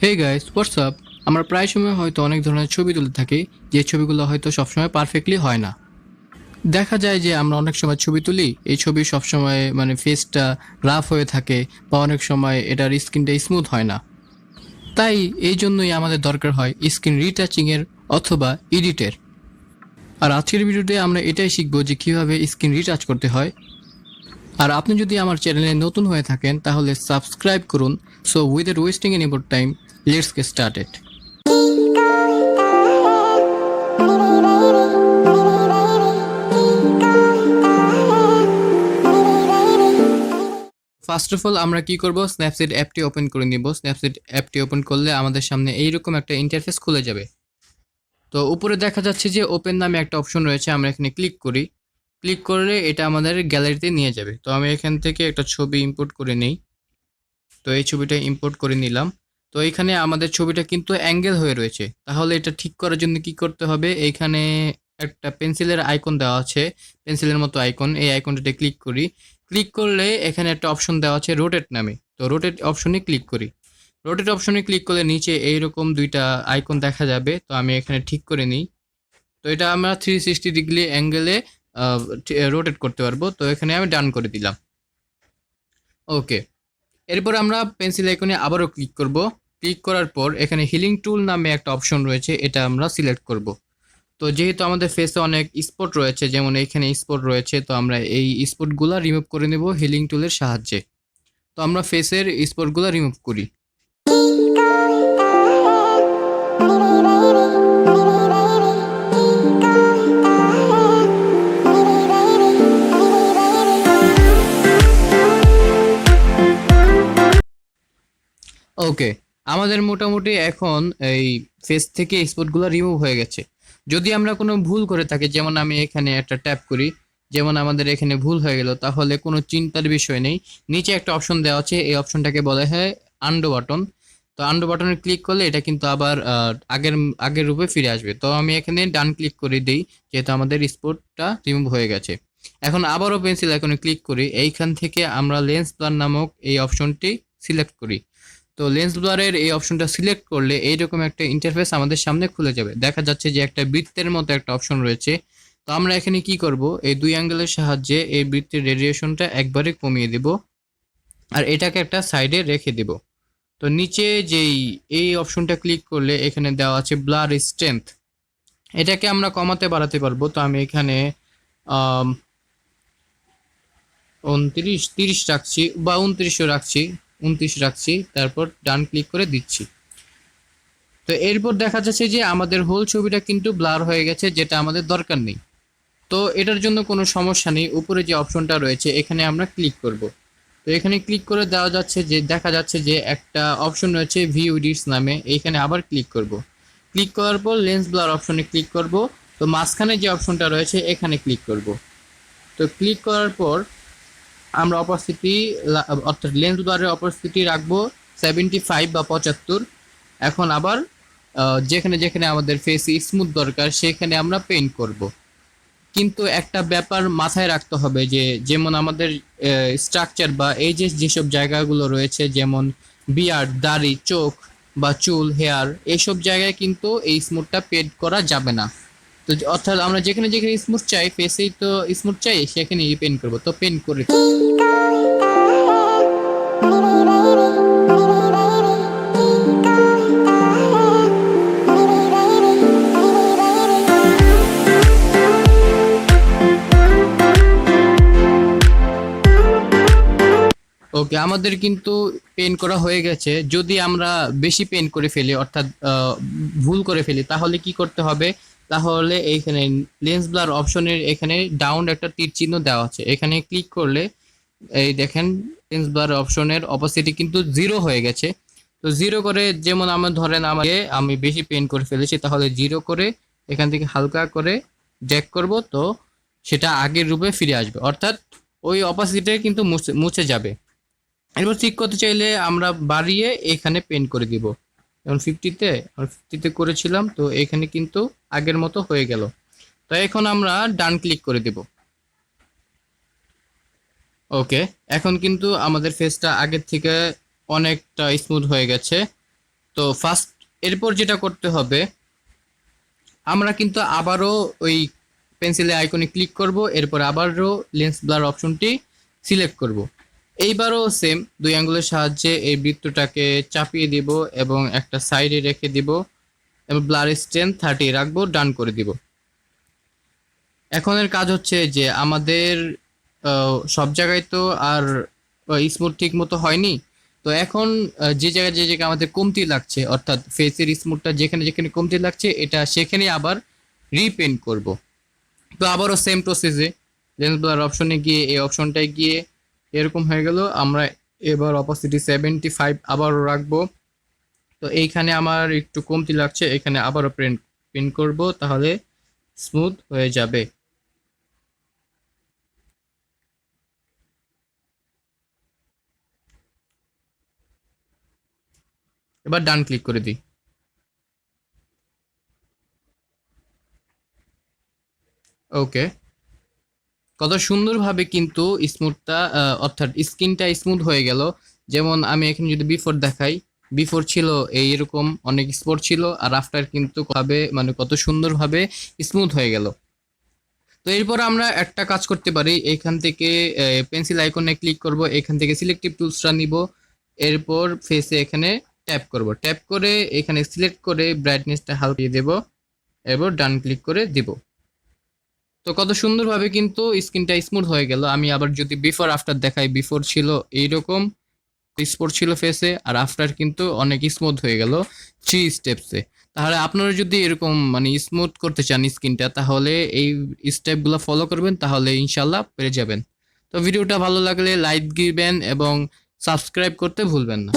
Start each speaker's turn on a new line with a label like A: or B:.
A: Hey guys what's up. আমরা প্রায় সময় হয়তো অনেক ধরনের ছবি তুলে থাকি, যে ছবিগুলো হয়তো সবসময় পারফেক্টলি হয় না। দেখা যায় যে আমরা অনেক সময় ছবি তুলি, এই ছবি সবসময় মানে ফেসটা রাফ হয়ে থাকে, বা অনেক সময় এটার স্কিনটা স্মুথ হয় না। তাই এই জন্যই আমাদের দরকার হয় স্ক্রিন রিটাচিংয়ের অথবা এডিটের। আর আজকের ভিডিওতে আমরা এটাই শিখবো যে কীভাবে স্ক্রিন রিটাচ করতে হয়। আর আপনি যদি আমার চ্যানেলে নতুন হয়ে থাকেন তাহলে সাবস্ক্রাইব করুন। So without wasting any more time, let's get started. First of all আমরা কি করব, স্ন্যাপসিড অ্যাপটি ওপেন করে নিব। স্ন্যাপসিড অ্যাপটি ওপেন করলে আমাদের সামনে এইরকম একটা ইন্টারফেস খুলে যাবে। তো উপরে দেখা যাচ্ছে যে ওপেন নামে একটা অপশন রয়েছে, আমরা এখানে ক্লিক করি। ক্লিক করলে এটা আমাদের গ্যালারিতে নিয়ে যাবে। তো আমি এখান থেকে একটা ছবি ইম্পোর্ট করে নেই। তো এই ছবিটা ইম্পোর্ট করে নিলাম। তো এইখানে আমাদের ছবিটা কিন্তু অ্যাঙ্গেল হয়ে রয়েছে, তাহলে এটা ঠিক করার জন্য কি করতে হবে, এইখানে একটা পেন্সিলের আইকন দেওয়া আছে, পেন্সিলের মতো আইকন, এই আইকনটাতে ক্লিক করি। ক্লিক করলে এখানে একটা অপশন দেওয়া আছে রোটেট নামে, তো রোটেট অপশনে ক্লিক করি। রোটেট অপশনে ক্লিক করলে নিচে এইরকম দুইটা আইকন দেখা যাবে, তো আমি এখানে ঠিক করে নিই। তো এটা আমরা 360 ডিগ্রি অ্যাঙ্গেলে রোটেট করতে পারবো। তো এখানে আমি ডান করে দিলাম। ওকে, এরপর আমরা পেন্সিল আইকনে আবারও ক্লিক করব। ক্লিক করার পর এখানে হিলিং টুল নামে একটা অপশন রয়েছে, এটা আমরা সিলেক্ট করব। তো যেহেতু আমাদের ফেসে অনেক স্পট রয়েছে, যেমন এখানে স্পট রয়েছে, তো আমরা এই স্পটগুলো রিমুভ করে নেব হিলিং টুলের সাহায্যে। তো আমরা ফেসের স্পটগুলো রিমুভ করি। ওকে, আমাদের মোটামুটি এখন এই ফেস থেকে স্পটগুলো রিমুভ হয়ে গেছে। যদি আমরা কোনো ভুল করে থাকি, যেমন আমি এখানে একটা ট্যাপ করি, যেমন আমাদের এখানে ভুল হয়ে গেল, তাহলে কোনো চিন্তার বিষয় নেই। নিচে একটা অপশন দেওয়া আছে, এই অপশনটাকে বলা হয় আন্ডু বাটন। তো আন্ডু বাটনে ক্লিক করলে এটা কিন্তু আবার আগের আগের রূপে ফিরে আসবে। তো আমি এখানে ডান ক্লিক করে দিই, যেহেতু আমাদের স্পটটা রিমুভ হয়ে গেছে। এখন আবারও পেন্সিল আইকনে ক্লিক করি, এইখান থেকে আমরা লেন্স ব্লার নামক এই অপশনটি সিলেক্ট করি। তো লেন্স ব্লারের এই অপশনটা সিলেক্ট করলে এইরকম একটা ইন্টারফেস আমাদের সামনে খুলে যাবে। দেখা যাচ্ছে যে একটা বৃত্তের মতো একটা অপশন রয়েছে। তো আমরা এখানে কি করব, এই দুই অ্যাঙ্গেলের সাহায্যে এই বৃত্তের রেডিয়েশনটা একবারে কমিয়ে দেব, আর এটাকে একটা সাইডে রেখে দেব। তো নিচে যেই এই অপশনটা ক্লিক করলে এখানে দেওয়া আছে ব্লার স্ট্রেংথ, এটাকে আমরা কমাতে বাড়াতে পারবো। তো আমি এখানে 29 30 রাখছি, বা 29ও রাখছি, 29 রাখছি, তারপর ডান ক্লিক করে দিচ্ছি। তো এরপর দেখা যাচ্ছে যে আমাদের হোল ছবিটা কিন্তু ব্লার হয়ে গেছে, যেটা আমাদের দরকার নেই। তো এটার জন্য কোনো সমস্যা নেই, উপরে যে অপশনটা রয়েছে এখানে আমরা ক্লিক করব। তো এখানে ক্লিক করে দেওয়া যাচ্ছে যে দেখা যাচ্ছে যে একটা অপশন রয়েছে ভিউ এডিটস নামে, এইখানে আবার ক্লিক করব। ক্লিক করার পর লেন্স ব্লার অপশনে ক্লিক করব। তো মাঝখানে যে অপশনটা রয়েছে এখানে ক্লিক করব। তো ক্লিক করার পর আমরা অপাসিটি, অর্থাৎ লেন্স ব্লারের অপাসিটি রাখবো 75 বা 75। এখন আবার যেখানে যেখানে আমাদের ফেস স্মুথ দরকার সেখানে আমরা পেইন্ট করব। কিন্তু একটা ব্যাপার মাথায় রাখতে হবে, যে যেমন আমাদের স্ট্রাকচার বা এই যে যেসব জায়গাগুলো রয়েছে, যেমন বিয়ার্ড, দাড়ি, চোখ বা চুল, হেয়ার, এইসব জায়গায় কিন্তু এই স্মুথটা পেইন্ট করা যাবে না। তো অর্থাৎ আমরা যেখানে যেখানে স্মুথ চাই, ফেসেই তো স্মুথ চাই, সেখানে পেইন্ট করবো। তো পেইন্ট করে ওকে, আমাদের কিন্তু পেন করা হয়ে গেছে। যদি আমরা বেশি পেন করে ফেলি, অর্থাৎ ভুল করে ফেলি, তাহলে কি করতে হবে, তাহলে এইখানে লেন্স ব্লার অপশনের এখানে ডাউন একটা তীর চিহ্ন দেওয়া আছে, এখানে ক্লিক করলে এই দেখেন লেন্স ব্লার অপশনের অপোসিটি কিন্তু 0 হয়ে গেছে। তো 0 করে, যেমন আমার ধরেন আমি বেশি পেন করে ফেলেছি, তাহলে 0 করে এখান থেকে হালকা করে ড্র্যাগ করব, তো সেটা আগের রূপে ফিরে আসবে, অর্থাৎ ওই অপোসিটে কিন্তু মুছে মুছে যাবে। এরপর ঠিক করতে চাইলে আমরা বাড়িয়ে এখানে পেন্ট করে দিব। যেমন 50তে করেছিলাম, তো এখানে কিন্তু আগের মতো হয়ে গেল। তো এখন আমরা ডান ক্লিক করে দেব। ওকে, এখন কিন্তু আমাদের ফেসটা আগের থেকে অনেকটা স্মুথ হয়ে গেছে। তো ফার্স্ট এরপর যেটা করতে হবে, আমরা কিন্তু আবারও ওই পেন্সিলের আইকনে ক্লিক করব, এরপর আবারও লেন্স ব্লার অপশনটি সিলেক্ট করব। এইবারও সেম দুই আঙ্গুলের সাহায্যে এই বৃত্তটাকে চাপিয়ে দিব এবং একটা সাইডে রেখে দিব এবং ব্লার স্ট্রেন্থ 30 রাখবো, ডান করে দিব। এখন এর কাজ হচ্ছে যে আমাদের সব জায়গায় তো আর স্মুথ ঠিক মতো হয়নি। তো এখন যে জায়গায় আমাদের কমতি লাগছে, অর্থাৎ ফেসের স্মুথটা যেখানে যেখানে কমতি লাগছে, এটা সেখানে আবার রিপেন্ট করব। তো আবারও সেম প্রসেসে লেন্স ব্লার অপশনে গিয়ে এই অপশনটায় গিয়ে এরকম হয়ে গেল। আমরা এবার অপাসিটি 75 আবারও রাখবো। তো এইখানে আমার একটু কমতি লাগছে, এখানে আবারও প্রিন্ট করব, তাহলে স্মুথ হয়ে যাবে। এবার ডান ক্লিক করে দিই। ওকে, কত সুন্দরভাবে কিন্তু স্মুথটা অর্থাৎ স্কিনটা স্মুথ হয়ে গেল। যেমন আমি এখানে যদি বিফোর দেখাই, বিফোর ছিল এইরকম অনেক স্পট ছিল, আর আফটার কিন্তু মানে কত সুন্দরভাবে স্মুথ হয়ে গেল। তো এরপর আমরা একটা কাজ করতে পারি, এখান থেকে পেন্সিল আইকনে ক্লিক করব, এখান থেকে সিলেক্টিভ টুলসটা নিব, এরপর ফেসে এখানে ট্যাপ করব, ট্যাপ করে এখানে সিলেক্ট করে ব্রাইটনেসটা হালকা দিয়ে দেব, এরপর ডান ক্লিক করে দিব। তো কত সুন্দরভাবে কিন্তু স্কিনটা স্মুথ হয়ে গেল। আমি আবার যদি বিফোর আফটার দেখাই, বিফোর ছিল এইরকম স্পট ছিল ফেসে, আর আফটার কিন্তু অনেক স্মুথ হয়ে গেল 3 স্টেপসে। তাহলে আপনারা যদি এরকম মানে স্মুথ করতে চান স্কিনটা, তাহলে এই স্টেপগুলো ফলো করবেন, তাহলে ইনশাল্লাহ পেরে যাবেন। তো ভিডিওটা ভালো লাগলে লাইক দিবেন এবং সাবস্ক্রাইব করতে ভুলবেন না।